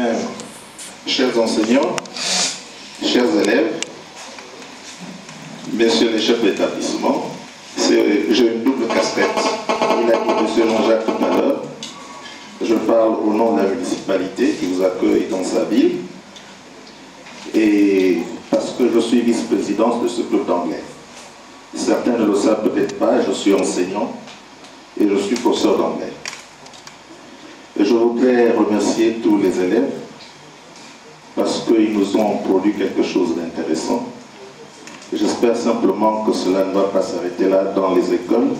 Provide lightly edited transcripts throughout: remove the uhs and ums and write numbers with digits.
Bien, chers enseignants, chers élèves, messieurs les chefs d'établissement, j'ai une double casquette. Il a dit M. Jean-Jacques tout à l'heure. Je parle au nom de la municipalité qui vous accueille dans sa ville, et parce que je suis vice-président de ce club d'anglais. Certains ne le savent peut-être pas, je suis enseignant et je suis professeur d'anglais. Et je voudrais remercier tous les élèves parce qu'ils nous ont produit quelque chose d'intéressant. J'espère simplement que cela ne va pas s'arrêter là dans les écoles.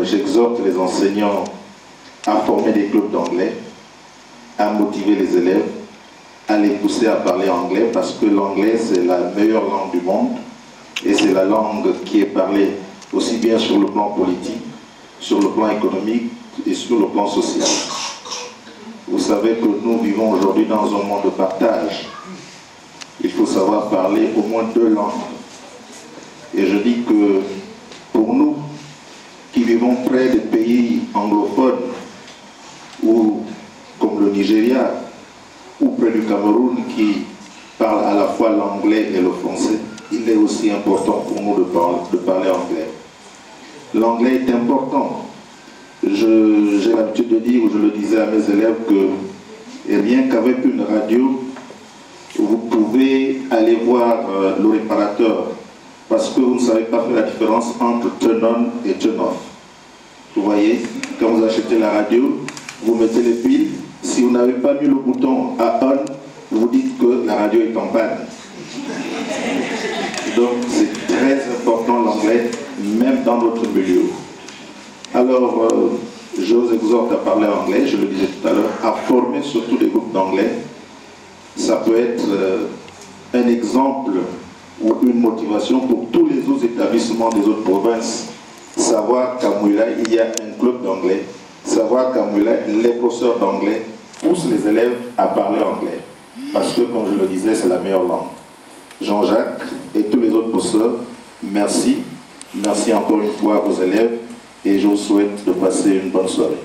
J'exhorte les enseignants à former des clubs d'anglais, à motiver les élèves, à les pousser à parler anglais parce que l'anglais c'est la meilleure langue du monde et c'est la langue qui est parlée aussi bien sur le plan politique, sur le plan économique et sur le plan social. Vous savez que nous vivons aujourd'hui dans un monde de partage. Il faut savoir parler au moins 2 langues. Et je dis que pour nous, qui vivons près des pays anglophones, ou comme le Nigeria, ou près du Cameroun, qui parle à la fois l'anglais et le français, il est aussi important pour nous de parler anglais. L'anglais est important. J'ai l'habitude de dire, ou je le disais à mes élèves, que rien qu'avec une radio, vous pouvez aller voir le réparateur parce que vous ne savez pas faire la différence entre turn on et turn off. Vous voyez, quand vous achetez la radio, vous mettez les piles. Si vous n'avez pas mis le bouton à on, vous dites que la radio est en panne. Donc c'est très important l'anglais, même dans notre milieu. Alors, je vous exhorte à parler anglais, je le disais tout à l'heure, à former surtout des groupes d'anglais. Ça peut être un exemple ou une motivation pour tous les autres établissements des autres provinces. Savoir qu'à Mouila, il y a un club d'anglais. Savoir qu'à Mouila, les professeurs d'anglais poussent les élèves à parler anglais. Parce que, comme je le disais, c'est la meilleure langue. Jean-Jacques et tous les autres professeurs, merci. Merci encore une fois aux élèves et je vous souhaite de passer une bonne soirée.